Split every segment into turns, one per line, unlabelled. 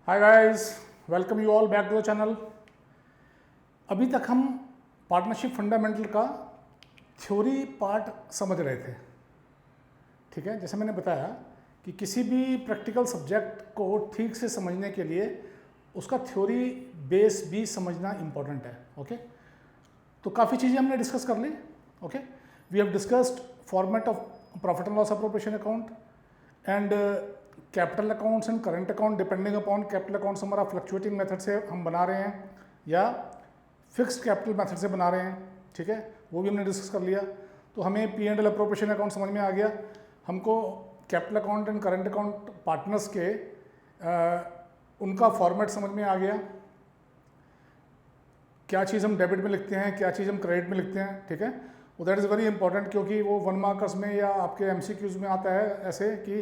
Hi guys, welcome you all back to the channel. अभी तक हम पार्टनरशिप फंडामेंटल का थ्योरी पार्ट समझ रहे थे। ठीक है, जैसे मैंने बताया कि किसी भी प्रैक्टिकल सब्जेक्ट को ठीक से समझने के लिए उसका थ्योरी बेस भी समझना इम्पोर्टेंट है। ओके, तो काफ़ी चीज़ें हमने डिस्कस कर ली। Okay, we have discussed format of profit and loss appropriation account and capital accounts and current account depending upon capital accounts हमारा फ्लक्चुएटिंग मेथड से हम बना रहे हैं या फिक्स्ड कैपिटल मेथड से बना रहे हैं। ठीक है, वो भी हमने डिस्कस कर लिया। तो हमें P and L appropriation account समझ में आ गया। हमको capital account and current account partners के उनका फॉर्मेट समझ में आ गया। क्या चीज़ हम डेबिट में लिखते हैं, क्या चीज़ हम क्रेडिट में लिखते हैं। ठीक है, वो दैट इज़ वेरी इंपॉर्टेंट, क्योंकि वो 1 मार्कर्स में या आपके एमसीक्यूज में आता है ऐसे कि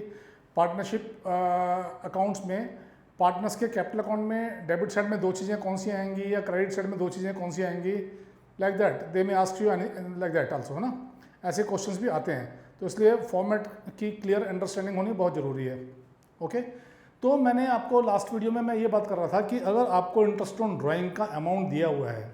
पार्टनरशिप अकाउंट्स में पार्टनर्स के कैपिटल अकाउंट में डेबिट साइड में 2 चीज़ें कौन सी आएंगी या क्रेडिट साइड में 2 चीज़ें कौन सी आएंगी, लाइक दैट दे में ask you like that also, है ना। ऐसे क्वेश्चंस भी आते हैं, तो इसलिए फॉर्मेट की क्लियर अंडरस्टैंडिंग होनी बहुत ज़रूरी है। ओके, तो मैंने आपको लास्ट वीडियो में मैं ये बात कर रहा था कि अगर आपको इंटरेस्ट ऑन ड्राइंग का अमाउंट दिया हुआ है,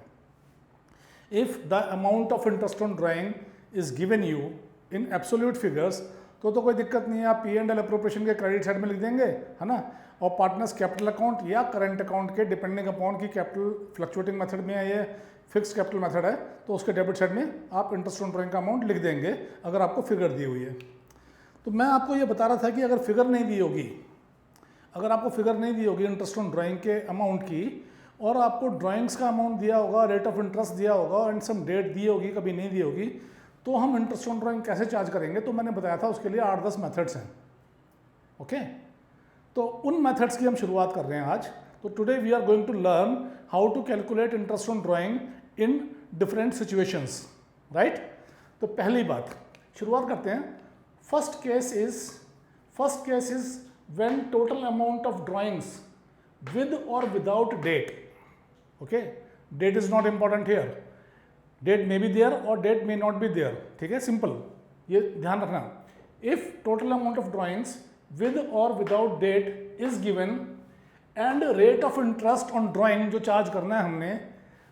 if the amount of interest on drawing is given you in absolute figures, तो कोई दिक्कत नहीं है, आप पी एंड एल अप्रोप्रिएशन के क्रेडिट साइड में लिख देंगे, है ना। और पार्टनर्स कैपिटल अकाउंट या करंट अकाउंट के डिपेंडिंग अपॉन की कैपिटल फ्लक्चुएटिंग मेथड में है, ये फिक्स कैपिटल मेथड है, तो उसके डेबिट साइड में आप इंटरेस्ट ऑन ड्राइंग का अमाउंट लिख देंगे अगर आपको फिगर दी हुई है। तो मैं आपको ये बता रहा था कि अगर फिगर नहीं दी होगी, अगर आपको फिगर नहीं दी होगी इंटरेस्ट ऑन ड्राइंग के अमाउंट की, और आपको ड्राइंग्स का अमाउंट दिया होगा, रेट ऑफ इंटरेस्ट दिया होगा एंड सम डेट दी होगी, कभी नहीं दी होगी, तो हम इंटरेस्ट ऑन ड्राइंग कैसे चार्ज करेंगे। तो मैंने बताया था उसके लिए 8-10 मेथड्स हैं। ओके, तो उन मेथड्स की हम शुरुआत कर रहे हैं आज। तो today we are going to learn how to calculate interest on drawing in different situations, right. तो पहली बात शुरुआत करते हैं। First case is when total amount of drawings with or without date. Okay, date is not important here, date may be there or date may not be there. ठीक है, simple, ये ध्यान रखना। if total amount of drawings with or without date is given and rate of interest on drawing जो charge करना है हमने,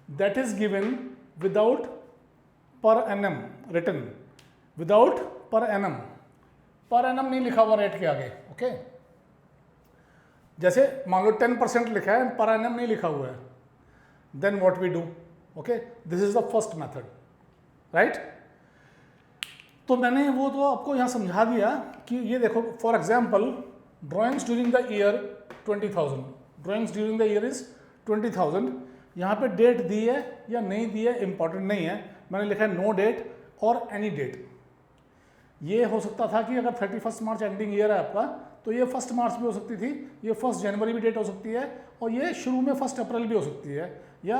that is given without per annum written, without per annum, per annum नहीं लिखा हुआ रेट के आगे। Okay, जैसे मान लो 10% लिखा है, पर एनम नहीं लिखा हुआ है, then what we do. Okay, this is the first method, right. तो मैंने वो तो आपको यहाँ समझा दिया कि ये देखो, for example drawings during the year 20,000, drawings during the year is 20,000। यहाँ पे डेट दी है या नहीं दी है इंपॉर्टेंट नहीं है, मैंने लिखा है नो डेट और एनी डेट। ये हो सकता था कि अगर 31 मार्च एंडिंग ईयर है आपका, तो ये 1 मार्च भी हो सकती थी, ये 1 जनवरी भी डेट हो सकती है, और ये शुरू में 1 अप्रैल भी हो सकती है, या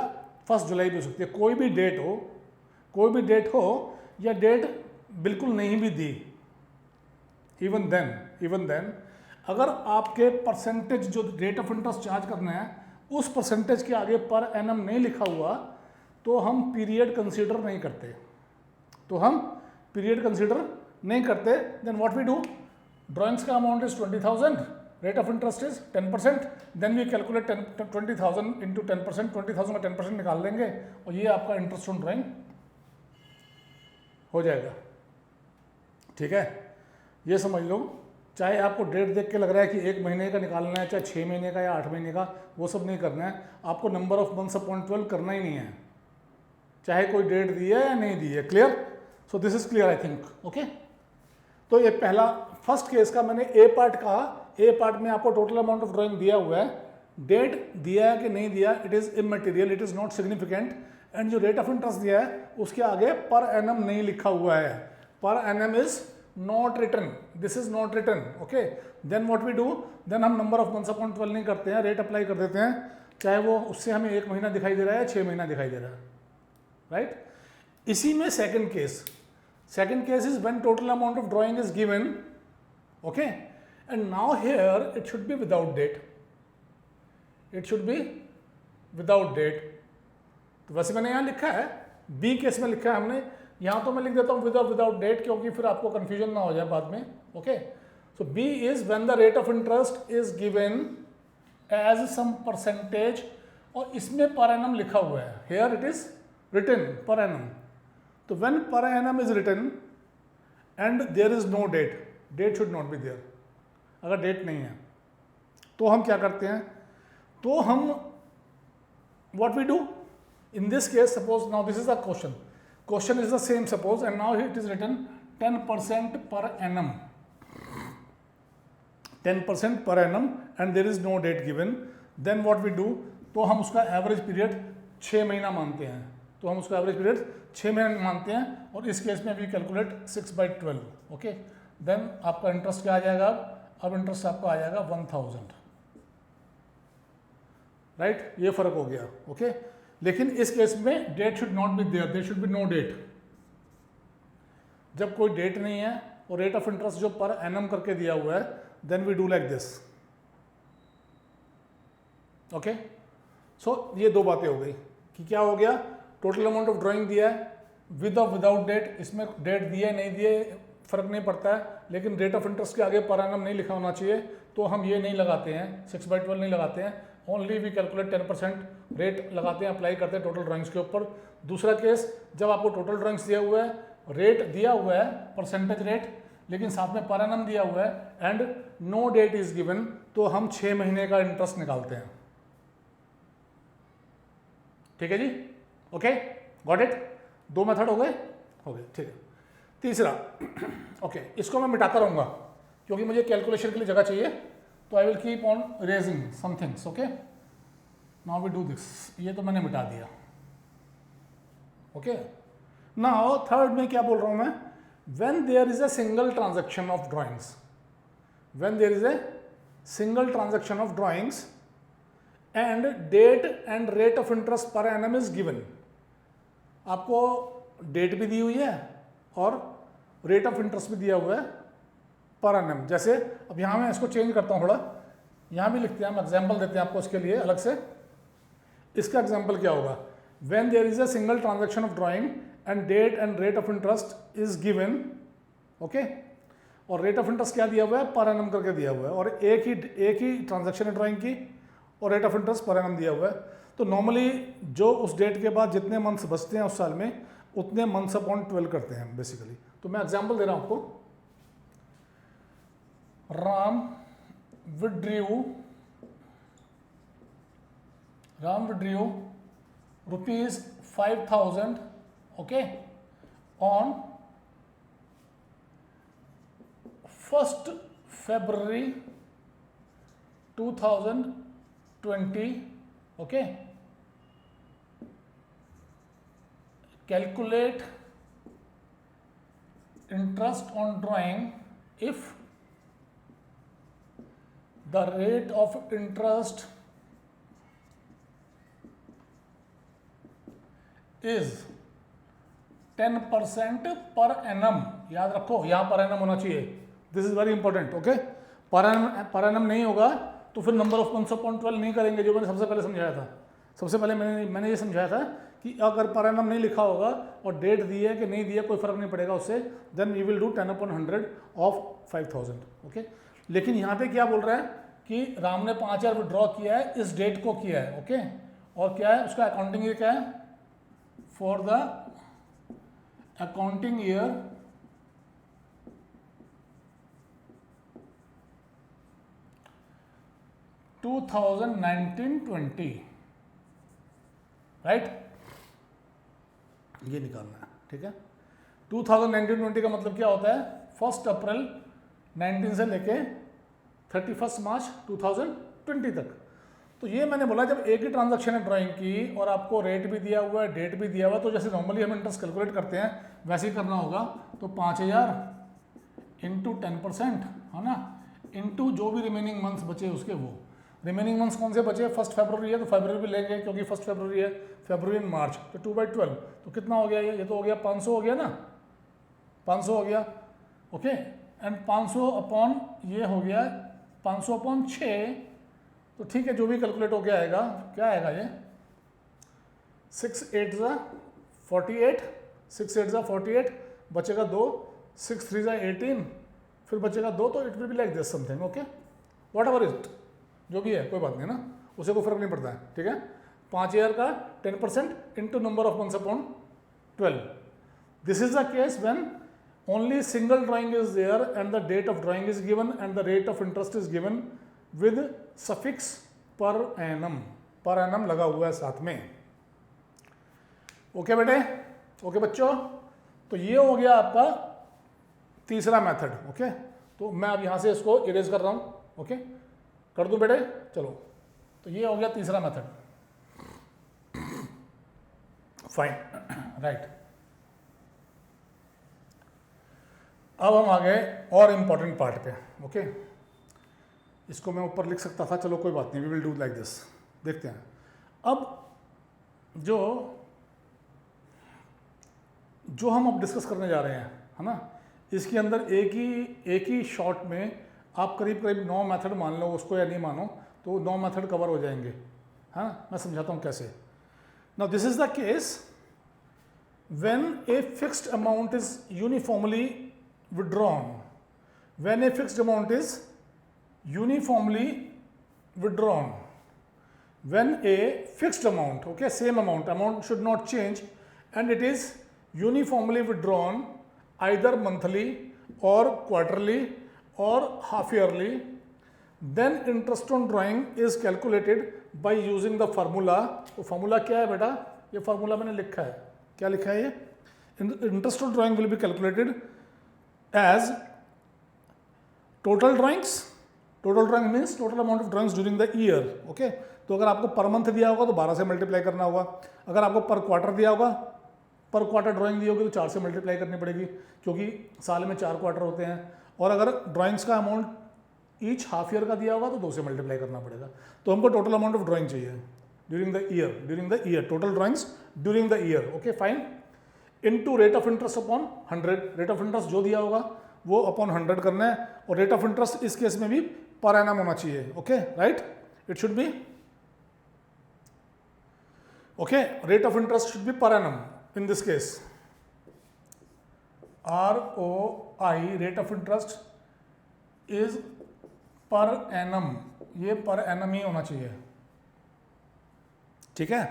1 जुलाई भी हो सकती है। कोई भी डेट हो या डेट बिल्कुल नहीं भी दी, इवन देन अगर आपके परसेंटेज जो रेट ऑफ इंटरेस्ट चार्ज करना है उस परसेंटेज के आगे पर एनम नहीं लिखा हुआ, तो हम पीरियड कंसीडर नहीं करते। Then what we do, drawings का amount is 20,000, rate of interest is 10%, then we calculate 20,000 into 10%, 20,000 का 10% निकाल लेंगे और ये आपका इंटरेस्ट ऑन ड्राइंग हो जाएगा। ठीक है, ये समझ लो। चाहे आपको डेट देख के लग रहा है कि 1 महीने का निकालना है, चाहे 6 महीने का या 8 महीने का, वो सब नहीं करना है। आपको नंबर ऑफ मंथ्स अपॉन 12 करना ही नहीं है, चाहे कोई डेट दी है या नहीं दी है। Clear? So this is clear I think. Okay, तो ये पहला फर्स्ट केस का मैंने ए पार्ट कहा। ए पार्ट में आपको टोटल अमाउंट ऑफ ड्राइंग दिया हुआ है, डेट दिया है कि नहीं दिया, it is immaterial, it is not significant, and जो रेट ऑफ इंटरेस्ट दिया है उसके आगे पर एनम नहीं लिखा हुआ है, पर annum is not written, this is not written. Okay, then what we do, देन हम नंबर ऑफ मंथ्स अपॉन 12 नहीं करते हैं, रेट अप्लाई कर देते हैं, चाहे वो उससे हमें 1 महीना दिखाई दे रहा है, 6 महीना दिखाई दे रहा है, राइट। इसी में second case is when total amount of drawing is given, okay, and now here it should be without date, तो वैसे मैंने यहाँ लिखा है, बी केस में लिखा है हमने, यहाँ तो मैं लिख देता हूँ विदाउट डेट, क्योंकि फिर आपको कंफ्यूजन ना हो जाए बाद में। Okay, so B is when the rate of interest is given as some percentage, और इसमें पर एनम लिखा हुआ है, here it is written per annum. तो when per annum is written and there is no date, date should not be there, अगर डेट नहीं है तो हम क्या करते हैं, तो हम what we do in this case, suppose now this is the question is the same suppose, and now it is written 10% per annum, 10% per annum and there is no date given, then what we do, तो हम उसका average period 6 महीना मानते हैं, तो हम उसका average period 6 महीना मानते हैं, और इस केस में वी कैलकुलेट 6/12, ओके। देन आपका इंटरेस्ट क्या आ जाएगा, अब इंटरेस्ट आपका आ जाएगा 1000, राइट, ये फर्क हो गया, ओके। लेकिन इस केस में date should not be there, there should be no date. जब कोई डेट नहीं है और रेट ऑफ इंटरेस्ट जो पर एनम करके दिया हुआ है, then we do like this, okay. So ये दो बातें हो गई कि क्या हो गया, टोटल अमाउंट ऑफ ड्राइंग दिया है विद और विदाउट डेट, इसमें डेट दिए नहीं दिए फर्क नहीं पड़ता है, लेकिन रेट ऑफ इंटरेस्ट के आगे पर एनम नहीं लिखा होना चाहिए, तो हम ये नहीं लगाते हैं, 6/12 नहीं लगाते हैं, ओनली वी कैलकुलेट 10% रेट लगाते हैं, अप्लाई करते हैं टोटल ड्राइंग्स के ऊपर। दूसरा केस, जब आपको टोटल ड्राइंग्स दिया हुआ है, रेट दिया हुआ है परसेंटेज रेट, लेकिन साथ में पर एनम दिया हुआ है and no date is given, तो हम 6 महीने का इंटरेस्ट निकालते हैं, ठीक है जी, ओके, गॉट इट। 2 मेथड हो गए, ठीक है। तीसरा, ओके, इसको मैं मिटाता रहूंगा क्योंकि मुझे कैलकुलेशन के लिए जगह चाहिए, तो I will keep on raising some things, okay. Now we do this, ये तो मैंने मिटा दिया, ओके। नाउ थर्ड में क्या बोल रहा हूं मैं, when there is a single transaction of drawings, when there is a single transaction of drawings and date and rate of interest per annum is given, आपको डेट भी दी हुई है और रेट ऑफ इंटरेस्ट भी दिया हुआ है पर एनम। जैसे अब यहाँ मैं इसको चेंज करता हूँ थोड़ा, यहाँ भी लिखते हैं, हम एग्जाम्पल देते हैं आपको इसके लिए अलग से। इसका एग्जाम्पल क्या होगा, when there is a single transaction of drawing and date and rate of interest is given, okay, और रेट ऑफ इंटरेस्ट क्या दिया हुआ है, पर एनम करके दिया हुआ है, और एक ही ट्रांजैक्शन है ड्राइंग की, और rate of interest per annum दिया हुआ है। तो नॉर्मली जो उस डेट के बाद जितने मंथ्स बचते हैं उस साल में, उतने मंथ्स अपॉन 12 करते हैं बेसिकली। तो मैं एग्जाम्पल दे रहा हूं आपको, Ram विड्रीव ₹5,000, okay, on 1st February 2020, okay. Calculate interest on drawing if the rate of interest is 10% per annum, याद रखो यहाँ पर एनम होना चाहिए, this is very important, okay. Per annum नहीं होगा तो फिर नंबर ऑफ मंथ्स अपॉन 12 नहीं करेंगे, जो मैंने सबसे पहले समझाया था। सबसे पहले मैंने ये समझाया था कि अगर पर एनम नहीं लिखा होगा और डेट दी है कि नहीं दी है, कोई फर्क नहीं पड़ेगा उससे, then we will do 10/100 of 5,000, okay. लेकिन यहाँ पे क्या बोल रहा है कि राम ने 5,000 विड्रॉ किया है, इस डेट को किया है, ओके, और क्या है उसका अकाउंटिंग ईयर, क्या है, for the accounting year (2019-20), right, ये निकालना है, ठीक है। 2019-20 का मतलब क्या होता है, 1 अप्रैल 19 से लेके 31 मार्च 2020 तक। तो ये मैंने बोला जब एक ही ट्रांजैक्शन है ड्राइंग की और आपको रेट भी दिया हुआ है, डेट भी दिया हुआ है, तो जैसे नॉर्मली हम इंटरेस्ट कैलकुलेट करते हैं वैसे ही करना होगा। तो 5,000 इंटू 10%, है ना, इंटू जो भी रिमेनिंग मंथ्स बचे उसके, वो रिमेनिंग मंथ्स कौन से बचे, 1 फरवरी है तो फरवरी भी लेंगे क्योंकि 1 फरवरी है, फरवरी एंड मार्च, तो 2/12, तो कितना हो गया ये तो हो गया 500 हो गया ना, 500 हो गया, ओके। एंड 500 अपॉन ये हो गया 500 अपॉन 6, तो ठीक है, जो भी कैलकुलेट होके आएगा, क्या आएगा ये 6 8 ज़ा 48, 6 8 ज़ा 48, बचेगा 2, 6 3 ज़ा 18, फिर बचेगा 2, तो it will be like this something, okay, what ever it, जो भी है कोई बात नहीं ना, उसे कोई फर्क नहीं पड़ता है, ठीक है। 5 ईयर का 10% into number of months upon 12। This is the case when only single drawing is there and the date of drawing is given and the rate of interest is given with suffix per annum लगा हुआ है साथ में। Okay बेटे, okay बच्चों, तो ये हो गया आपका तीसरा मेथड। ओके, तो मैं अब यहां से इसको इरेज कर रहा हूं। ओके, कर दूं बेटे, चलो, तो ये हो गया तीसरा मेथड। Fine, right. अब हम आ गए और इंपॉर्टेंट पार्ट पे। ओके, इसको मैं ऊपर लिख सकता था, चलो कोई बात नहीं, we will do like this. देखते हैं अब जो हम अब डिस्कस करने जा रहे हैं, है ना, इसके अंदर एक ही शॉट में आप करीब 9 मेथड मान लो उसको या नहीं मानो, तो 9 मेथड कवर हो जाएंगे, है ना। मैं समझाता हूँ कैसे। Now this is the case when a fixed amount is uniformly withdrawn. When a fixed amount is uniformly withdrawn, when a fixed amount, okay, same amount should not change, and it is uniformly withdrawn either monthly or quarterly or half yearly, then interest on drawing is calculated by using the formula. तो formula क्या है बेटा, ये formula मैंने लिखा है, क्या लिखा है ये, interest on drawing will be calculated as total drawings means total amount of drawings during the year. okay, तो अगर आपको पर मंथ दिया होगा तो 12 से मल्टीप्लाई करना होगा, अगर आपको पर क्वार्टर दिया होगा, पर क्वार्टर ड्राइंग दी होगी तो 4 से मल्टीप्लाई करनी पड़ेगी, क्योंकि साल में 4 क्वार्टर होते हैं, और अगर ड्राइंग्स का अमाउंट ईच हाफ ईयर का दिया होगा तो 2 से मल्टीप्लाई करना पड़ेगा। तो हमको टोटल अमाउंट ऑफ ड्राइंग चाहिए during the year, total drawings during the year. Okay, fine, into rate of interest upon 100। Rate of interest जो दिया होगा वो अपॉन 100 करना है, और रेट ऑफ इंटरेस्ट इस केस में भी पर एनम होना चाहिए। Okay, right, it should be, okay, rate of interest should be per annum in this case, ROI, rate of interest is per annum, ये पर एनम ही होना चाहिए, ठीक है,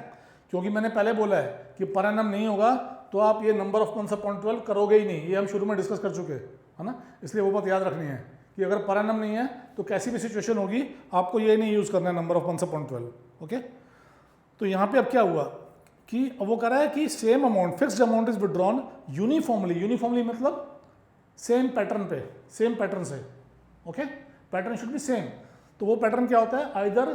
क्योंकि मैंने पहले बोला है कि पर एनम नहीं होगा तो आप ये नंबर ऑफ मंथ्स अपॉन 12 करोगे ही नहीं, ये हम शुरू में डिस्कस कर चुके हैं, है ना। इसलिए वो बात याद रखनी है कि अगर पर एनम नहीं है तो कैसी भी सिचुएशन होगी आपको ये नहीं यूज़ करना है number of months upon 12। Okay, तो यहाँ पे अब क्या हुआ कि वो कह रहा है कि same amount, fixed amount is withdrawn uniformly मतलब सेम पैटर्न पे, सेम पैटर्न से। Okay, pattern should be same. तो वो पैटर्न क्या होता है, either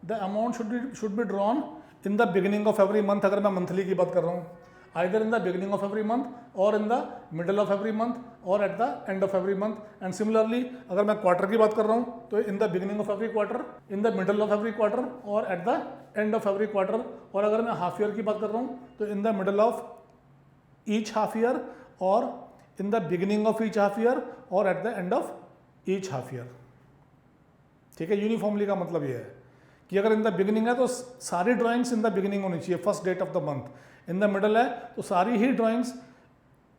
the amount should be drawn in the beginning of every month, अगर मैं मंथली की बात कर रहा हूँ, either in the beginning of every month or in the middle of every month or at the end of every month. And similarly अगर मैं quarter की बात कर रहा हूँ तो in the beginning of every quarter, in the middle of every quarter or at the end of every quarter, और अगर मैं हाफ ईयर की बात कर रहा हूँ तो in the middle of each half year or in the beginning of each half year or at the end of each half year। ठीक है, यूनिफॉर्मली का मतलब ये है कि अगर इन द बिगिनिंग है तो सारी ड्राइंग्स इन द बिगिनिंग होनी चाहिए, first date of the month. In the middle है तो सारी ही drawings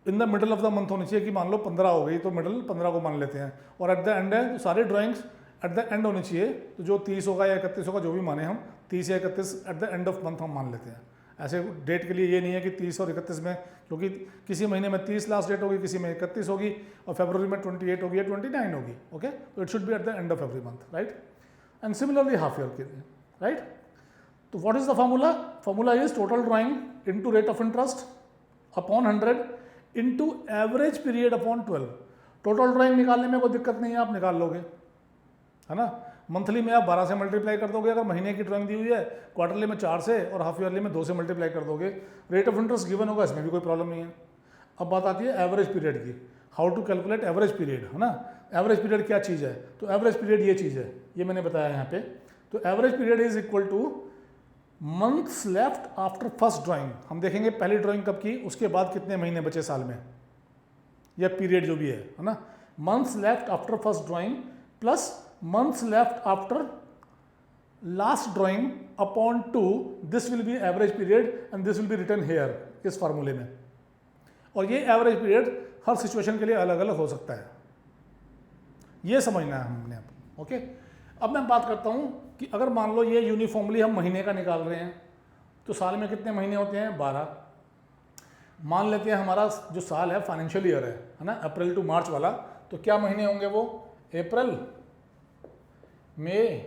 in the middle of the month होनी चाहिए, कि मान लो 15 हो गई तो मिडल 15 को मान लेते हैं, और एट द एंड है तो सारी ड्राइंग्स एट द एंड होनी चाहिए, तो जो 30 होगा या 31 होगा, जो भी माने हम, 30 या 31 eight the end of month हम मान लेते हैं। ऐसे डेट के लिए ये नहीं है कि 30 और 31 में, क्योंकि किसी महीने में 30 लास्ट डेट होगी, किसी में 31 होगी, और फरवरी में 28 होगी या 29 होगी। ओके, तो it should be eight the end of every month, right. And similarly half year के लिए, राइट। तो what is the formula? Formula is total drawing into rate of interest upon 100 into average period upon 12। Total drawing निकालने में कोई दिक्कत नहीं है, आप निकाल लोगे, है ना। मंथली में आप 12 से मल्टीप्लाई कर दोगे, अगर महीने की ड्राइंग दी हुई है, क्वार्टरली में 4 से और हाफ ईयरली में 2 से मल्टीप्लाई कर दोगे। रेट ऑफ इंटरेस्ट गिवन होगा, इसमें भी कोई प्रॉब्लम नहीं है। अब बात आती है एवरेज पीरियड की, how to calculate average period, है ना। एवरेज पीरियड क्या चीज़ है? तो एवरेज पीरियड ये चीज़ है, ये मैंने बताया यहाँ पे। तो average period is equal two months left after first drawing. हम देखेंगे पहली ड्राइंग कब की, उसके बाद कितने महीने बचे साल में, या पीरियड जो भी है ना। Months left after first drawing plus months left after last drawing upon 2, this will be average period and this will be written here इस फार्मूले में। और ये एवरेज पीरियड हर सिचुएशन के लिए अलग अलग हो सकता है, ये समझना है हमने। ओके, अब मैं बात करता हूँ कि अगर मान लो ये यूनिफॉर्मली हम महीने का निकाल रहे हैं तो साल में कितने महीने होते हैं? 12। मान लेते हैं हमारा जो साल है फाइनेंशियल ईयर है ना, अप्रैल टू मार्च वाला, तो क्या महीने होंगे वो? अप्रैल, मई,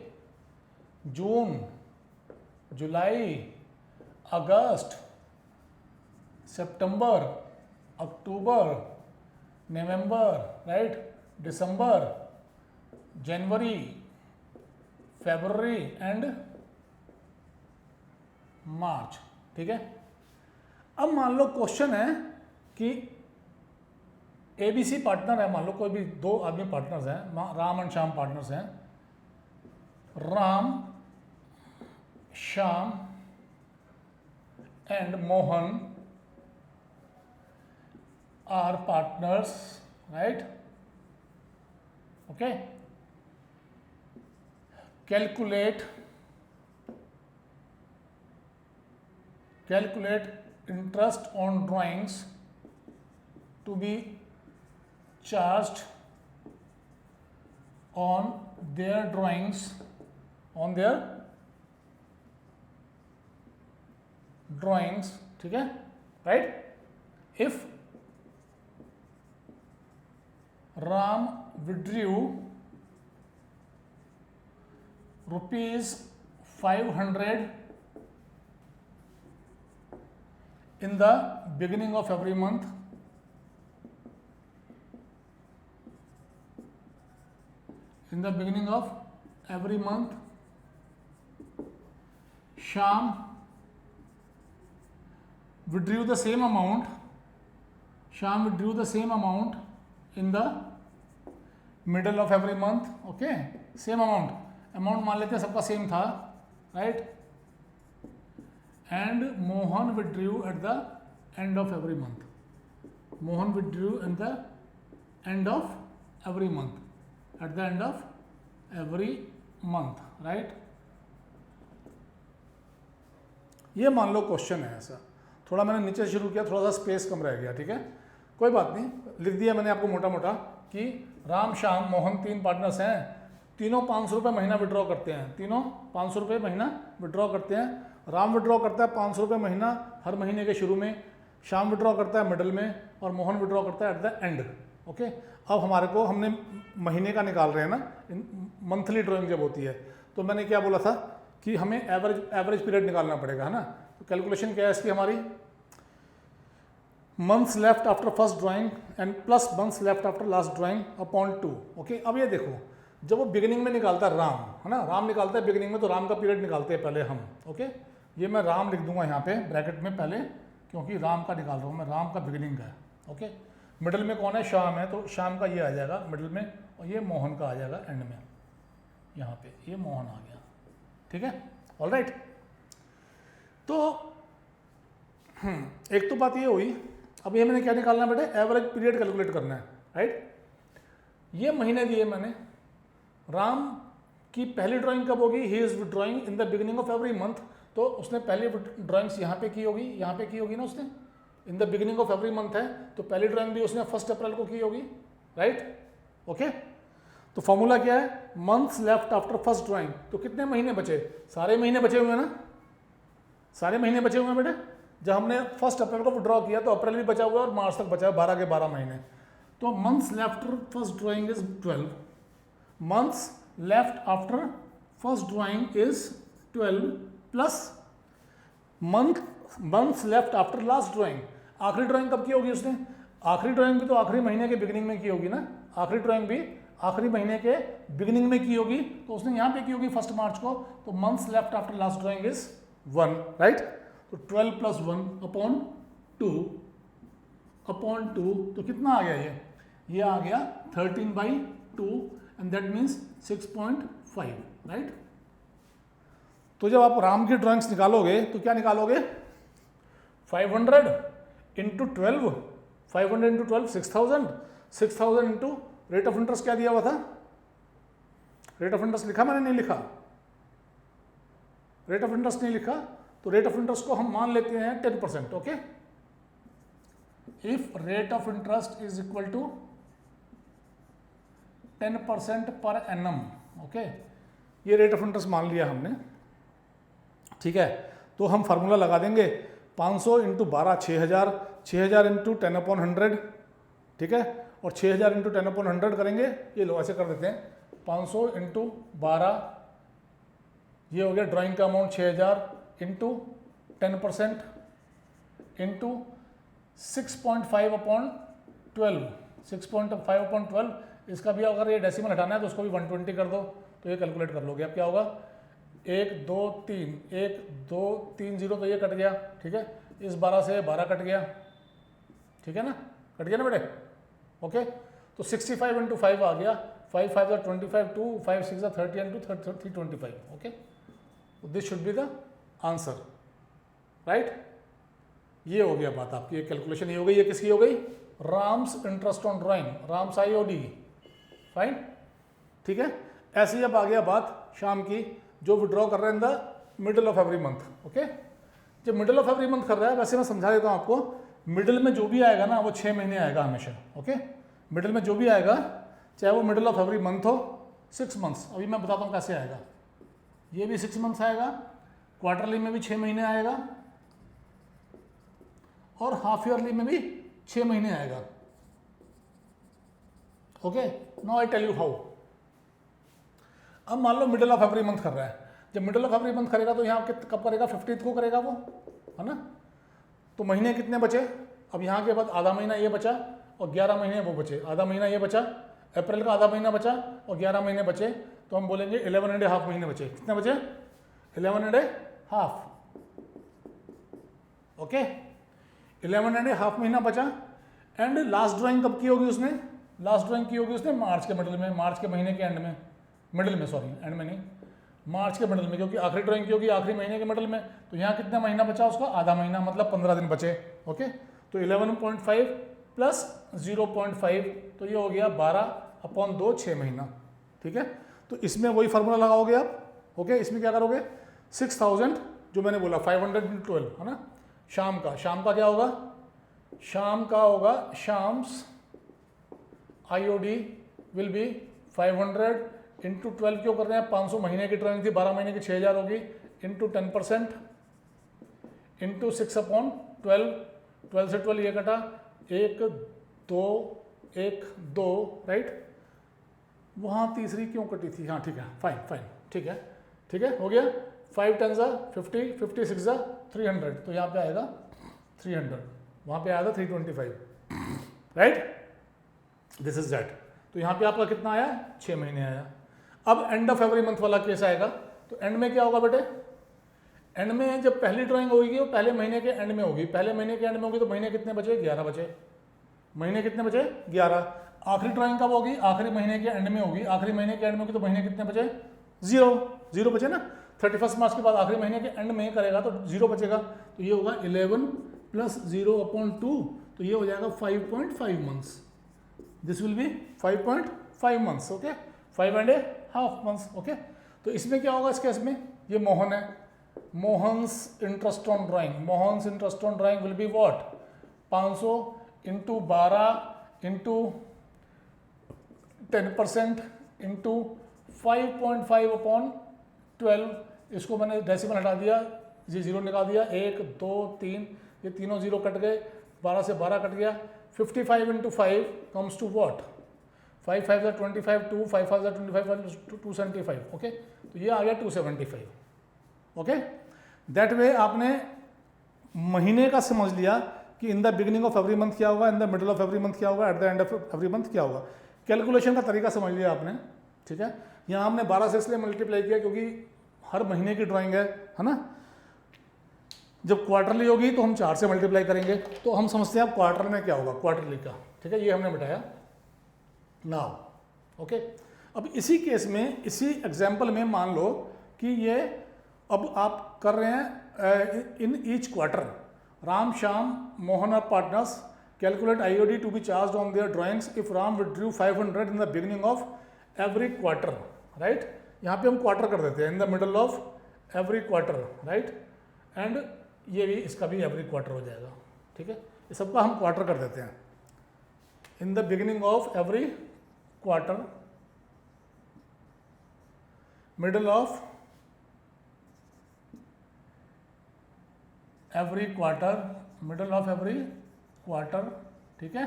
जून, जुलाई, अगस्त, सितंबर, अक्टूबर, नवंबर, राइट, दिसंबर, जनवरी, फरवरी एंड मार्च। ठीक है। अब मान लो क्वेश्चन है कि ABC पार्टनर है, मान लो कोई भी दो आदमी पार्टनर्स हैं, राम एंड श्याम पार्टनर्स हैं, Ram, Shyam and Mohan are partners, right? Okay. calculate interest on drawings to be charged on their drawings, ठीक है, right? if Ram withdrew rupees 500 in the beginning of every month, Sham withdrew the same amount in the middle of every month, okay, same amount मान लेते हैं सबका same था, right? And Mohan withdrew eight the end of every month, right? ये मान लो question है ऐसा। थोड़ा मैंने नीचे शुरू किया, थोड़ा सा स्पेस कम रह गया, ठीक है, कोई बात नहीं, लिख दिया मैंने आपको मोटा मोटा कि राम, श्याम, मोहन 3 पार्टनर्स हैं, तीनों 500 रुपये महीना विड्रॉ करते हैं, तीनों 500 रुपये महीना विड्रॉ करते हैं। राम विड्रॉ करता है 500 रुपये महीना हर महीने के शुरू में, श्याम विड्रॉ करता है मिडल में, और मोहन विड्रॉ करता है एट द एंड। ओके। अब हमारे को, हमने महीने का निकाल रहे हैं ना, मंथली ड्राइंग जब होती है, तो मैंने क्या बोला था कि हमें एवरेज पीरियड निकालना पड़ेगा, है ना? तो कैलकुलेशन क्या है इसकी हमारी? Months left after first drawing and plus months left after last drawing upon 2। Okay. अब ये देखो, जब वो बिगिनिंग में निकालता है राम, है ना, राम निकालता है बिगिनिंग में, तो राम का पीरियड निकालते हैं पहले हम। ओके। ये मैं राम लिख दूंगा यहाँ पे ब्रैकेट में पहले, क्योंकि राम का निकाल रहा हूँ मैं, राम का बिगिनिंग का है। ओके। मिडिल में कौन है? श्याम है, तो श्याम का ये आ जाएगा मिडिल में, और ये मोहन का आ जाएगा एंड में, यहाँ पे ये मोहन आ गया, ठीक है, ऑल राइट। तो एक तो बात ये हुई। अब ये मैंने क्या निकालना है बेटे? एवरेज पीरियड कैलकुलेट करना है, राइट? ये महीने दिए मैंने। राम की पहली ड्राइंग कब होगी? He is drawing in the beginning of every month, तो उसने पहली ड्राइंग्स यहाँ पे की होगी, यहाँ पे की होगी ना उसने, इन the beginning of every month है, तो पहली ड्राइंग भी उसने 1 अप्रैल को की होगी, राइट? ओके। तो फॉर्मूला क्या है? Months left after first drawing. तो कितने महीने बचे? सारे महीने बचे हुए हैं ना, सारे महीने बचे हुए हैं बेटे। जब हमने 1 अप्रैल को विड्रॉ किया तो अप्रैल भी बचा हुआ है और मार्च तक बचा है, 12 के 12 महीने। तो months left after first drawing is 12, months left after first drawing is 12 plus months left after last drawing. आखिरी ड्राइंग कब की होगी उसने? आखिरी ड्राइंग भी तो आखिरी महीने के बिगिनिंग में की होगी ना, आखिरी ड्राइंग भी आखिरी महीने के बिगिनिंग में की होगी, तो उसने यहाँ पे की होगी 1 मार्च को। तो months left after last drawing is 1, right? तो 12 + 1 अपॉन 2 तो कितना आ गया ये आ गया 13/2 एंड दैट मीन्स 6.5, राइट? तो जब आप राम की ड्राइंग्स निकालोगे तो क्या निकालोगे? 500 into 12, 500 into 12 6000, 6000 into rate of interest क्या दिया हुआ था? रेट ऑफ इंटरेस्ट लिखा मैंने? नहीं लिखा, रेट ऑफ इंटरेस्ट नहीं लिखा। तो रेट ऑफ इंटरेस्ट को हम मान लेते हैं 10%, okay? If rate of interest is equal to 10% per annum, okay, ये रेट ऑफ इंटरेस्ट मान लिया हमने, ठीक है। तो हम फार्मूला लगा देंगे 500 इंटू 12 6000, 6000 इंटू 10/100, ठीक है, और 6000 इंटू 10/100 करेंगे, ये लो ऐसे कर देते हैं 500 इंटू 12, ये हो गया ड्राइंग का अमाउंट 6000 इंटू 10% इंटू 6.5/12, 6.5/12, इसका भी अगर ये डेसिमल हटाना है तो उसको भी 120 कर दो, तो ये कैलकुलेट कर लोगे। अब क्या होगा 1 2 3 1 2 3 0, तो ये कट गया, ठीक है। इस 12 से 12 कट गया, ठीक है ना, कट गया ना बेटे, ओके। तो 65 इंटू 5 आ गया, 5 5 25, 2 5 6 30 into 325, okay. This should be the answer, right. ये हो गया बात आपकी, एक कैलकुलेशन ये हो गई। ये किसकी हो गई, Ram's interest on drawing, Ram's IOD, fine, ठीक है। ऐसे ही अब आ गया बात शाम की, जो विड्रॉ कर रहे हैं in the middle of every month, okay. जब मिडिल ऑफ एवरी मंथ कर रहा है, वैसे मैं समझा देता हूँ आपको, मिडिल में जो भी आएगा ना वो 6 महीने आएगा हमेशा, ओके। मिडिल में जो भी आएगा, चाहे वो मिडिल ऑफ एवरी मंथ हो, 6 मंथ्स, अभी मैं बताता हूँ कैसे आएगा। ये भी 6 मंथ्स आएगा, क्वार्टरली में भी 6 महीने आएगा, और हाफ ईयरली में भी 6 महीने आएगा, okay. Now I tell you how. अब मान लो मिडिल ऑफ एवरी मंथ कर रहा है, जब मिडिल ऑफ एवरी मंथ करेगा तो यहाँ कब करेगा, 15th को करेगा वो, है ना। तो महीने कितने बचे, अब यहाँ के बाद आधा महीना ये बचा और 11 महीने वो बचे, आधा महीना ये बचा, अप्रैल का आधा महीना बचा और 11 महीने बचे, तो हम बोलेंगे 11.5 महीने बचे। कितने बचे, 11.5, ओके, 11.5 महीना बचा। एंड लास्ट ड्राइंग कब की होगी उसने, लास्ट ड्राइंग की होगी उसने मार्च के मिडिल में, मार्च के महीने के एंड में, मिडिल में, सॉरी एंड में नहीं, मार्च के मिडिल में, क्योंकि आखिरी ड्राइंग की होगी आखिरी महीने के मिडिल में। तो यहाँ कितना महीना बचा उसका, आधा महीना, मतलब 15 दिन बचे, ओके। तो 11.5 प्लस 0.5, तो ये हो गया 12/2, 6 महीना, ठीक है। तो इसमें वही फार्मूला लगाओगे आप, ओके। इसमें क्या करोगे, 6000 जो मैंने बोला 500 × 12, है ना। शाम का क्या होगा, शाम का होगा, शाम्स IOD विल बी 500 इंटू 12, क्यों कर रहे हैं, 500 महीने की ड्राइंग थी, 12 महीने की 6000 होगी, इंटू 10% इंटू 6/12, 12 से 12 ये कटा, 1 2 1 2, राइट। वहाँ तीसरी क्यों कटी थी, हाँ ठीक है, फाइन फाइन, ठीक है, ठीक है, हो गया। 5 10 50, 56 300, तो यहाँ पे आएगा 300, वहाँ पे आएगा 325, राइट, दिस इज दैट। तो यहाँ पे आपका कितना आया, 6 महीने आया। अब एंड ऑफ एवरी मंथ वाला केस आएगा, तो एंड में क्या होगा बेटे, एंड में जब पहली ड्राइंग होगी वो पहले महीने के एंड में होगी, पहले महीने के एंड में होगी, तो महीने कितने बचे, 11 बचे, महीने कितने बचे, 11। आखिरी ड्राइंग कब होगी, आखिरी महीने के एंड में होगी, आखिरी महीने के एंड में होगी, तो महीने कितने बचे, 0 बचे ना। 31 मार्च के बाद आखिरी महीने के एंड में करेगा तो 0 बचेगा, तो ये होगा 11 प्लस 0/2, तो ये हो जाएगा 5.5 months, this will B 5.5 months, okay, 5.5 months, okay. तो इसमें क्या होगा, इस केस में ये मोहन है, Mohan's interest on drawing, Mohan's interest on drawing will be what, 500 into 12 into 10% into 5.5/12, इसको मैंने डेसिमल हटा दिया, ये 0 निकाल दिया, 1 2 3, ये तीनों 0 कट गए, 12 से 12 कट गया, 55 into 5 comes to what, 5 5 25, 2 5 5 25, 275, okay. तो ये आ गया 275, ओके। दैट वे आपने महीने का समझ लिया कि इन the beginning of every month क्या होगा, इन the middle of every month क्या होगा, eight the end of every month क्या होगा। कैलकुलेशन का तरीका समझ लिया आपने, ठीक है। यहाँ हमने 12 से इसलिए मल्टीप्लाई किया क्योंकि हर महीने की ड्राइंग है ना। जब क्वार्टरली होगी तो हम 4 से मल्टीप्लाई करेंगे, तो हम समझते हैं अब क्वार्टर में क्या होगा, क्वार्टरली का, ठीक है, ये हमने बताया नाउ, ओके। अब इसी केस में, इसी एग्जाम्पल में मान लो कि ये अब आप कर रहे हैं in each quarter, Ram Shyam Mohan are partners, calculate IOD to be charge on their drawings if Ram withdrew 500 in the beginning of every quarter, right. यहाँ पे हम क्वार्टर कर देते हैं, in the middle of every quarter, right. And ये भी, इसका भी एवरी क्वार्टर हो जाएगा, ठीक है। ये सबका हम क्वार्टर कर देते हैं, in the beginning of every quarter middle of every quarter, middle of every quarter, ठीक है,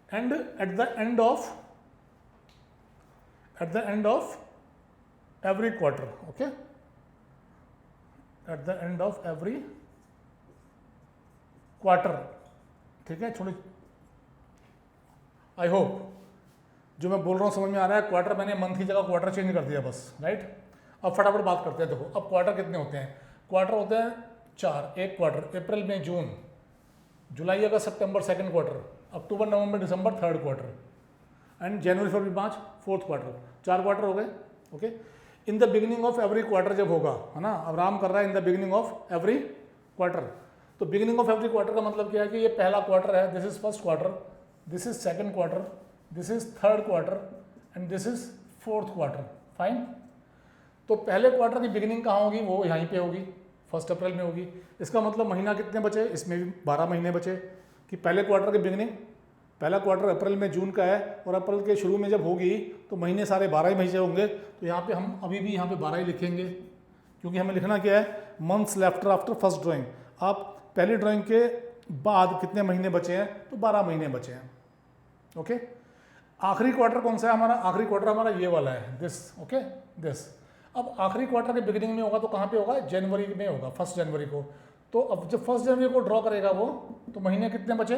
and eight the end of every quarter, okay, eight the end of every quarter, ठीक है। थोड़ी आई होप जो मैं बोल रहा हूँ समझ में आ रहा है। क्वार्टर मैंने मंथ की जगह क्वार्टर चेंज कर दिया बस, राइट। अब फटाफट बात करते हैं। देखो अब क्वार्टर कितने होते हैं, क्वार्टर होते हैं 4, एक क्वार्टर, अप्रैल मई जून, जुलाई अगस्त सितंबर सेकंड क्वार्टर, अक्टूबर नवंबर दिसंबर थर्ड क्वार्टर, एंड जनवरी फरवरी मार्च फोर्थ क्वार्टर, 4 क्वार्टर हो गए, okay. In the beginning of every quarter जब होगा, है ना, अब राम कर रहा है in the beginning of every quarter, तो बिगिनिंग ऑफ एवरी क्वार्टर का मतलब क्या है कि ये पहला क्वार्टर है, this is first quarter, this is second quarter, this is third quarter and this is fourth quarter, fine. तो पहले क्वार्टर की बिगिनिंग कहाँ होगी, वो यहीं पे होगी, 1 अप्रैल में होगी। इसका मतलब महीना कितने बचे, इसमें भी 12 महीने बचे कि पहले क्वार्टर की बिगिनिंग, पहला क्वार्टर अप्रैल में जून का है और अप्रैल के शुरू में जब होगी तो महीने सारे 12 ही महीने होंगे। तो यहाँ पे हम अभी भी यहाँ पे 12 ही लिखेंगे, क्योंकि हमें लिखना क्या है, months left after first drawing. आप पहली ड्राइंग के बाद कितने महीने बचे हैं, तो 12 महीने बचे हैं, ओके। आखिरी क्वार्टर कौन सा है हमारा, आखिरी क्वार्टर हमारा ये वाला है, दिस, ओके, दिस। अब आखिरी क्वार्टर के बिगिनिंग में होगा तो कहाँ पे होगा, जनवरी में होगा, 1 जनवरी को। तो अब जब 1 जनवरी को ड्रॉ करेगा वो, तो महीने कितने बचे,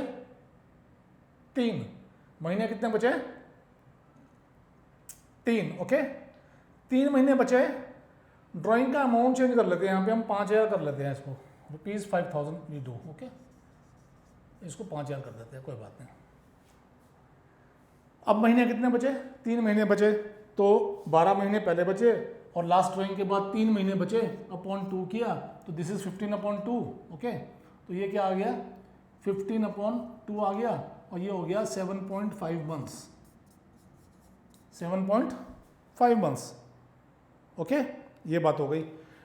3 महीने कितने बचे, 3, ओके, 3 महीने बचे। ड्राइंग का अमाउंट चेंज कर लेते हैं, यहाँ पे हम 5000 कर लेते हैं, इसको ₹5000 वी डू, ओके, इसको 5000 कर देते हैं, कोई बात नहीं। अब महीने कितने बचे, 3 महीने बचे, तो 12 महीने पहले बचे और लास्ट ड्राइंग के बाद 3 महीने बचे, अपॉन 2 किया तो दिस इज 15/2, ओके। तो ये क्या आ गया, 15/2 आ गया और ये हो गया 7.5 मंथ्स, 7.5 मंथ्स, ओके। ये बात हो गई।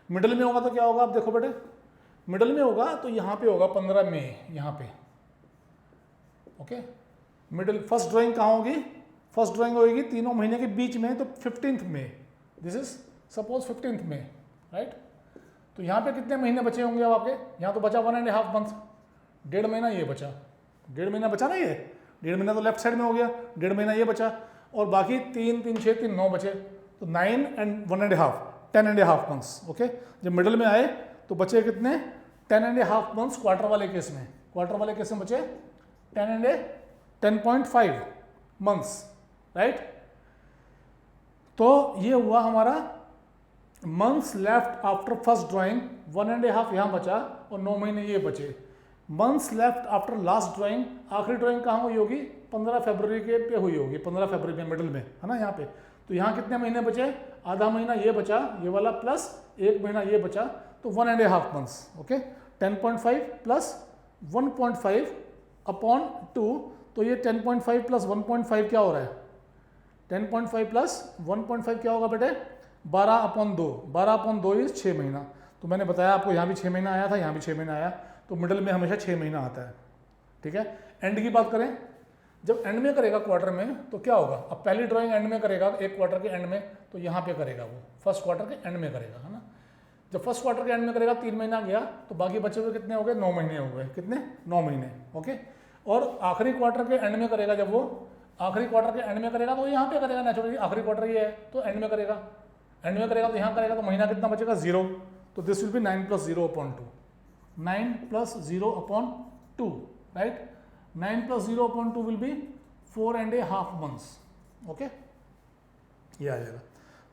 मिडल में होगा तो क्या होगा, आप देखो बेटे, मिडल में होगा तो यहाँ पे होगा 15 मई, यहाँ पे, ओके। मिडल, फर्स्ट ड्राइंग कहाँ होगी, फर्स्ट ड्राइंग होगी तीनों महीने के बीच में, तो 15 मई, दिस इज सपोज 15 मई, राइट। तो यहाँ पे कितने महीने बचे होंगे अब आपके, यहाँ तो बचा 1.5 मंथ, 1.5 महीना ये बचा, 1.5 महीना बचा ना, ये 1.5 महीना तो लेफ्ट साइड में हो गया, 1.5 महीना ये बचा और बाकी 3, 3, 6, 3, 9 बचे, तो 9 and 1.5, 10.5 मंथ्स, ओके। जब मिडल में आए तो बचे कितने, 10.5 मंथ्स क्वार्टर वाले केस में, क्वार्टर वाले केस में बचे 10.5 मंथ्स, राइट। तो ये हुआ हमारा months left after first drawing, 1.5 यहाँ बचा और 9 महीने ये बचे। Months left after last drawing, आखिरी ड्राइंग कहाँ हुई होगी, 15 फरवरी के पे हुई होगी, 15 फरवरी में मिडल में, है ना, यहाँ पे। तो यहाँ कितने महीने बचे, आधा महीना ये बचा, ये वाला, प्लस 1 महीना ये बचा, तो 1.5 मंथ्स, ओके। 10.5 प्लस 1.5 अपॉन 2, तो ये 10.5 प्लस 1.5 क्या हो रहा है, 10.5 प्लस 1.5 क्या होगा बेटे, 12/2, 12/2 इज 6 महीना। तो मैंने बताया आपको, यहाँ भी 6 महीना आया था, यहाँ भी 6 महीना आया, तो मिडल में हमेशा 6 महीना आता है, ठीक है। एंड की बात करें, जब एंड में करेगा क्वार्टर में तो क्या होगा, अब पहली ड्राइंग एंड में करेगा, एक क्वार्टर के एंड में, तो यहाँ पे करेगा वो, फर्स्ट क्वार्टर के एंड में करेगा, है ना। जब फर्स्ट क्वार्टर के एंड में करेगा, 3 महीना गया, तो बाकी बचे हुए कितने हो गए, 9 महीने हो गए, कितने, 9 महीने, ओके। और आखिरी क्वार्टर के एंड में करेगा, जब वो आखिरी क्वार्टर के एंड में करेगा तो यहाँ पे करेगा नेचुरली, आखिरी क्वार्टर ये है तो एंड में करेगा, एंड में करेगा तो यहाँ करेगा, तो महीना कितना बचेगा, 0। तो this will B 9 + 0/2, 9 + 0/2, right. 9 + 0/2 will be 4.5 months, okay. ये आ जाएगा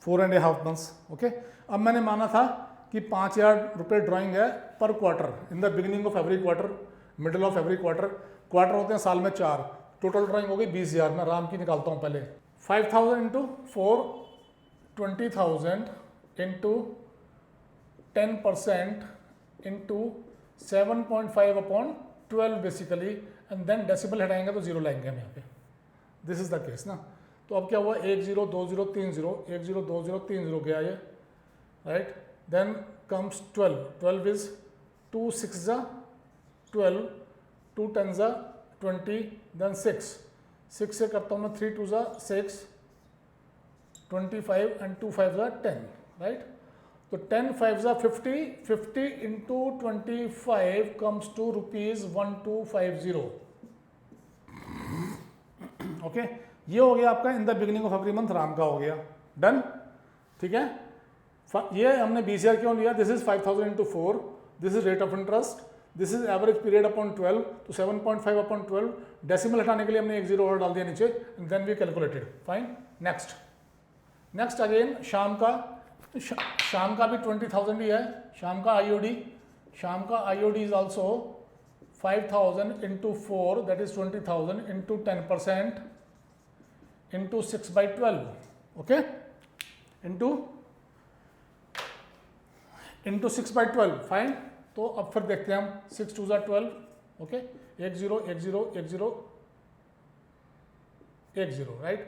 4.5 मंथ्स, ओके। अब मैंने माना था कि 5000 रुपये ड्राइंग है पर quarter, in the beginning of every quarter, middle of every quarter. Quarter होते हैं साल में 4, टोटल ड्राइंग हो गई 20,000। मैं राम की निकालता हूँ पहले, 5,000 into 4, 20,000 into 10% into 7.5/12 basically, and then decimal हटाएंगे तो 0 लाएंगे हम यहाँ पे, दिस इज द केस ना। तो अब क्या हुआ, 1 0 2 0 3 0, 1 0 2 0 3 0 गया ये, right. Then comes 12, 12 is 2 6 12, 2 10 20, then 6 से करता हूँ मैं, 3 2 6, 25 and 2 5s are 10, right? तो 10 5s are 50, 50 into 25 comes to rupees 1250. Okay, ये हो गया आपका इन the beginning of every month, Ram का हो गया, डन, ठीक है। ये हमने BCR क्यों लिया, this is 5000 into 4, this is rate of interest, this is average period upon 12, तो 7.5 अपॉन 12, डेसिमल हटाने के लिए हमने एक जीरो और डाल दिया नीचे, then we calculated, fine. Next again Shyam का, शाम का भी 20,000 ही है, शाम का IOD is also 5,000 into 4, that is 20,000 into 10% into 6/12, okay, into 6/12, fine. तो अब फिर देखते हैं हम, 6 2 12, okay, 1 0 1 0 1 0 1 0, right.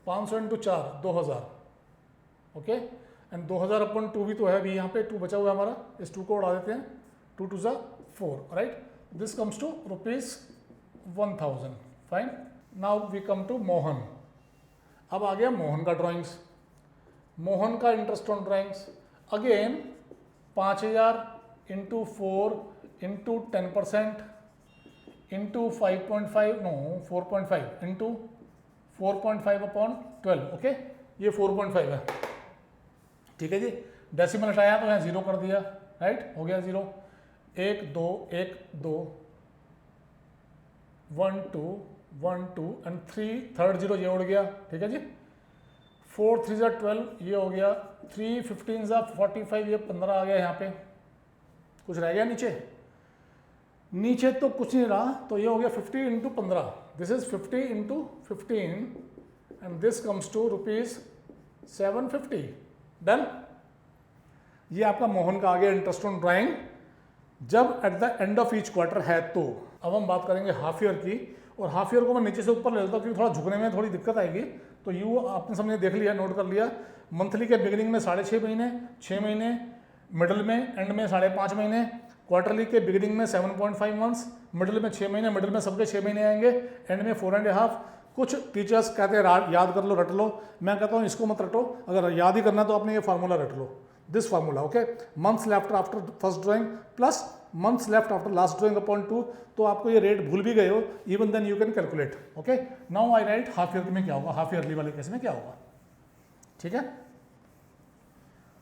500 into 4 2000, okay, and 2000 upon 2 भी तो है अभी यहाँ पे, 2 बचा हुआ है हमारा, इस 2 को उड़ा देते हैं, 2 2 4, right. This comes to ₹1000, fine. Now we come to Mohan. अब आ गया मोहन का ड्राइंग्स, मोहन का interest on drawings, again 5000 into 4 into 10% into 5.5, no 4.5 into 4.5 upon 12, okay, ये 4.5 है, ठीक है जी। डेसिमल हटाया तो यहाँ 0 कर दिया, राइट, हो गया 0, 1 2 1 2 1 2 1 2 एंड 3 थर्ड 0 ये उड़ गया, ठीक है जी। 4 3 12, ये हो गया, 3 15 45, ये 15 आ गया यहाँ पे, कुछ रह गया नीचे तो कुछ नहीं रहा, तो ये हो गया 50 into 15, this is 50 into 15 and this comes to ₹750, done. ये आपका मोहन का आ गया इंटरेस्ट ऑन ड्राइंग, जब at the end of each quarter है तो। अब हम बात करेंगे हाफ ईयर की, और हाफ ईयर को मैं नीचे से ऊपर ले लेता हूँ क्योंकि थोड़ा झुकने में थोड़ी दिक्कत आएगी। तो यू आपने सबने देख लिया, नोट कर लिया, मंथली के बिगिनिंग में 6.5 महीने, 6 महीने, मिडल में एंड में 5.5 महीने, क्वार्टरली के बिगिनिंग में 7.5 मंथ्स, मिडल में 6 महीने, मिडल में सबके 6 महीने आएंगे, एंड में 4.5। कुछ टीचर्स कहते हैं याद कर लो, रट लो, मैं कहता हूँ इसको मत रटो, अगर याद ही करना तो आपने ये फार्मूला रट लो, this formula, okay. Months left after first drawing plus months left after last drawing upon 2, तो आपको ये रेट भूल भी गए हो, even then you can calculate, okay. Now I write half year में क्या होगा, हाफ ईयरली वाले केस में क्या होगा, ठीक है।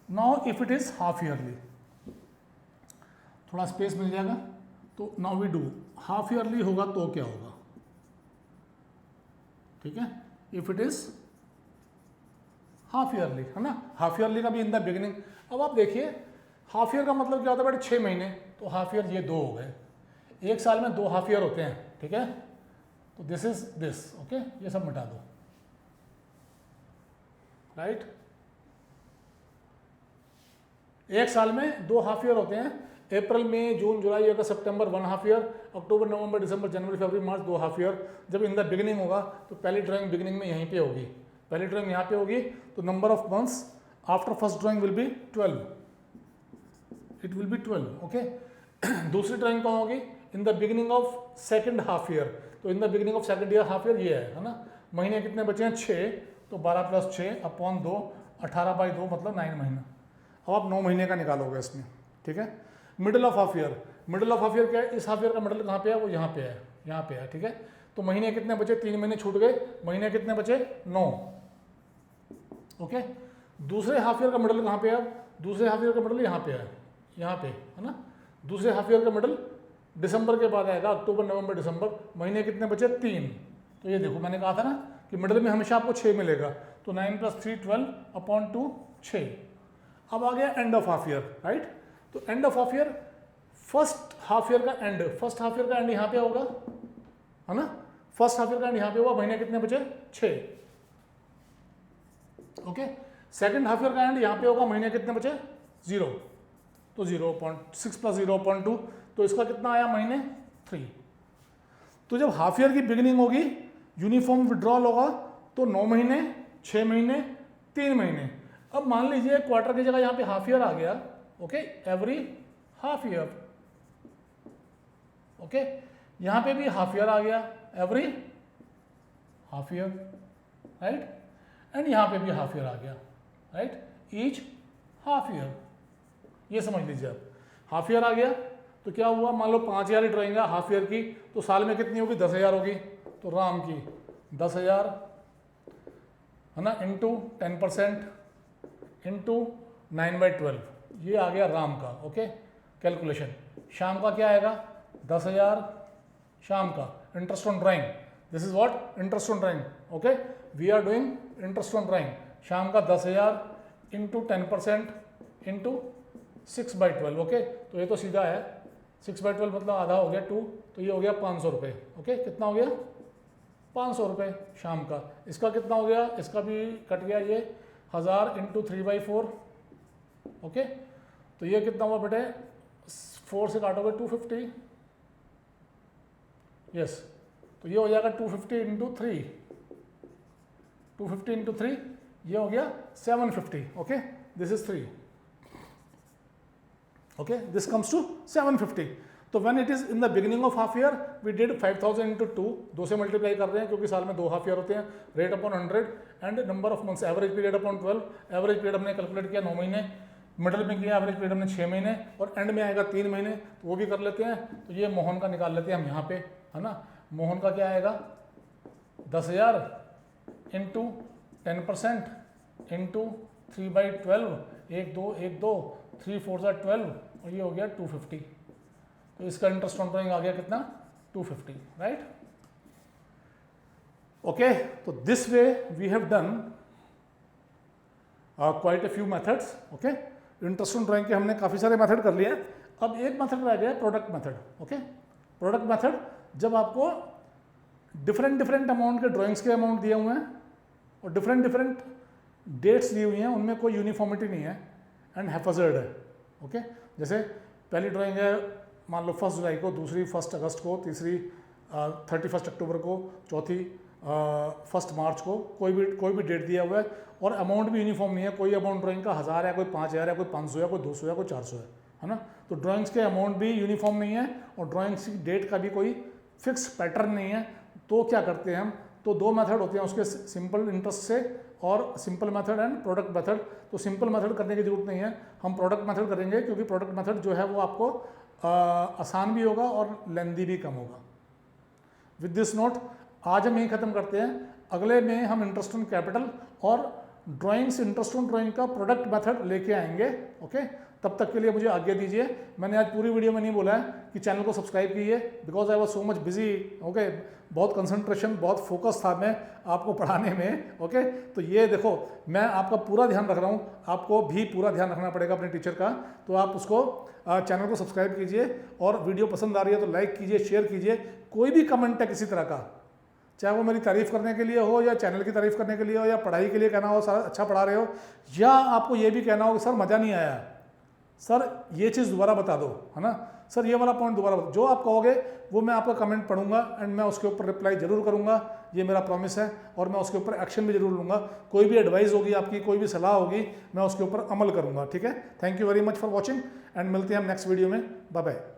Now if it is half yearly, थोड़ा स्पेस मिल जाएगा, तो now we do half yearly होगा तो क्या होगा, ठीक है। If it is half yearly, है ना, हाफ ईयरली का भी इन द बिगिनिंग। अब आप देखिए हाफ ईयर का मतलब क्या होता है बेटे, 6 महीने, तो हाफ ईयर ये 2 हो गए, एक साल में 2 हाफ ईयर होते हैं, ठीक है। तो दिस इज दिस, ओके, ये सब मिटा दो, राइट। एक साल में 2 हाफ ईयर होते हैं, अप्रैल मई जून जुलाई अगस्त सितंबर 1 हाफ ईयर, अक्टूबर नवंबर दिसंबर जनवरी फरवरी मार्च 2 हाफ ईयर। जब इन द बिगिनिंग होगा तो पहली ड्राइंग बिगिनिंग में यहीं पे होगी, पहली ड्राइंग यहाँ पे होगी, तो number of months after first drawing will be 12, it will be 12, okay. दूसरी ड्राइंग कहाँ होगी, in the beginning of second half year, तो in the beginning of second year half year ये है ना। महीने कितने बचे हैं, 6, तो 12 + 6 अपॉन 2, 18/2 मतलब 9 महीना। अब आप 9 महीने का निकालोगे इसमें, ठीक है। Middle of half year, middle of half year क्या है, इस हाफ ईयर का मिडिल कहाँ पे है, वो यहाँ पे है, यहाँ पे है, ठीक है। तो महीने कितने बचे, 3 महीने छूट गए, महीने कितने बचे, 9, ओके। दूसरे हाफ ईयर का मिडिल कहाँ पे है, दूसरे हाफ ईयर का मिडिल यहाँ पे है, यहाँ पे है ना। दूसरे हाफ ईयर का मिडिल दिसंबर के बाद आएगा, अक्टूबर नवंबर दिसंबर, महीने कितने बचे, 3। तो ये देखो मैंने कहा था ना कि मिडिल में हमेशा आपको 6 मिलेगा, तो 9 + 3 12 अपॉन 2 6। अब आ गया end of half year, right. तो end of half year, first half year का एंड, फर्स्ट हाफ ईयर का एंड यहाँ पे होगा, है ना। फर्स्ट हाफ ईयर का एंड यहाँ पे होगा, महीने कितने बचे, 6, ओके। सेकंड हाफ ईयर का एंड यहाँ पे होगा, महीने कितने बचे, 0, तो 0.6 + 0.2, तो इसका कितना आया, महीने 3। तो जब हाफ ईयर की बिगिनिंग होगी, यूनिफॉर्म विड्रॉल होगा, तो 9 महीने, 6 महीने, 3 महीने। अब मान लीजिए क्वार्टर की जगह यहाँ पे हाफ ईयर आ गया, okay, every half year, okay. यहाँ पे भी हाफ ईयर आ गया, every half year, right. And यहाँ पे भी हाफ ईयर आ गया, राइट, ईच हाफ ईयर, ये समझ लीजिए आप। हाफ ईयर आ गया तो क्या हुआ, मान लो 5,000 की ड्राइंग है हाफ ईयर की, तो साल में कितनी होगी, 10,000 होगी। तो राम की 10,000 है ना, इंटू 10% इंटू 9/12, ये आ गया राम का। Okay, calculation. शाम का क्या आएगा, 10,000 शाम का, interest on drawing, this is what, interest on drawing. Okay, we are doing interest on drawing. Shyam का 10,000 इंटू 10% इंटू 6/12। ओके, तो ये तो सीधा है, 6/12 मतलब आधा हो गया 2, तो ये हो गया 500 रुपये। ओके, कितना हो गया, 500 रुपये शाम का। इसका कितना हो गया, इसका भी कट गया, ये 1000 इंटू 3/4। ओके, तो ये कितना हुआ बेटे, 4 से काटोगे 250, यस, तो ये हो जाएगा 250 इंटू 3, 250 इंटू 3, ये हो गया 750। Okay, this is 3। Okay, this comes to 750। तो when it is in the beginning of half year we did 5,000 into 2, 2 से मल्टीप्लाई कर रहे हैं क्योंकि साल में 2 हाफ ईयर होते हैं। Rate upon 100 and number of months, average period upon 12। Average period हमने कैलकुलेट किया 9 महीने, मिडल में किया एवरेज पीरियड हमने 6 महीने, और एंड में आएगा 3 महीने, तो वो भी कर लेते हैं। तो ये मोहन का निकाल लेते हैं हम यहाँ पे, है ना। मोहन का क्या आएगा, 10,000 इंटू 10% इंटू 3/12, 1 2 1 2, 3 4 12, और ये हो गया 250। तो इसका इंटरेस्ट ऑन ड्राइंग आ गया कितना, 250, राइट। ओके, तो this way we have done quite a few methods. Okay, interest on drawing के हमने काफ़ी सारे मेथड कर लिए हैं। अब एक मेथड रह गया, product method. Okay, product method, जब आपको डिफरेंट अमाउंट के ड्राइंग्स के अमाउंट दिए हुए हैं और डिफरेंट डेट्स दी हुई हैं, उनमें कोई यूनिफॉर्मिटी नहीं है एंड हैफेजर्ड है। ओके, जैसे पहली ड्राइंग है मान लो 1 जुलाई को, दूसरी 1 अगस्त को, तीसरी 31 अक्टूबर को, चौथी 1 मार्च को, कोई भी डेट दिया हुआ है, और अमाउंट भी यूनिफॉर्म नहीं है। कोई अमाउंट ड्राइंग का 1000 है, कोई 5000 है, कोई 500 है, कोई 200 है, कोई 400 है ना। तो ड्राइंग्स के अमाउंट भी यूनिफॉर्म नहीं है और ड्राइंग्स की डेट का भी कोई फिक्स पैटर्न नहीं है। तो क्या करते हैं हम, तो 2 मेथड होते हैं उसके, सिंपल इंटरेस्ट से और simple method and product method. तो सिंपल मेथड करने की जरूरत नहीं है, हम प्रोडक्ट मेथड करेंगे, क्योंकि प्रोडक्ट मेथड जो है वो आपको आसान भी होगा और लेंदी भी कम होगा। विद दिस नोट आज हम यही खत्म करते हैं। अगले में हम इंटरेस्ट ऑन कैपिटल और ड्राइंग्स, इंटरेस्ट ऑन ड्राइंग का प्रोडक्ट मेथड लेके आएंगे। ओके, तब तक के लिए मुझे आज्ञा दीजिए। मैंने आज पूरी वीडियो में नहीं बोला है कि चैनल को सब्सक्राइब कीजिए, because I was so much busy. Okay, बहुत कंसंट्रेशन, बहुत फोकस था मैं आपको पढ़ाने में। ओके, तो ये देखो मैं आपका पूरा ध्यान रख रहा हूँ, आपको भी पूरा ध्यान रखना पड़ेगा अपने टीचर का। तो आप उसको चैनल को सब्सक्राइब कीजिए, और वीडियो पसंद आ रही है तो लाइक कीजिए, शेयर कीजिए। कोई भी कमेंट है किसी तरह का, चाहे वो मेरी तारीफ करने के लिए हो, या चैनल की तारीफ करने के लिए हो, या पढ़ाई के लिए कहना हो सर अच्छा पढ़ा रहे हो, या आपको ये भी कहना हो कि सर मज़ा नहीं आया, सर ये चीज़ दोबारा बता दो, है ना, सर ये वाला पॉइंट दोबारा बता, जो आप कहोगे वो मैं आपका कमेंट पढ़ूंगा एंड मैं उसके ऊपर रिप्लाई जरूर करूंगा, ये मेरा प्रॉमिस है। और मैं उसके ऊपर एक्शन भी जरूर लूँगा। कोई भी एडवाइस होगी आपकी, कोई भी सलाह होगी, मैं उसके ऊपर अमल करूँगा। ठीक है, thank you very much for watching and मिलते हैं हम नेक्स्ट वीडियो में। Bye bye.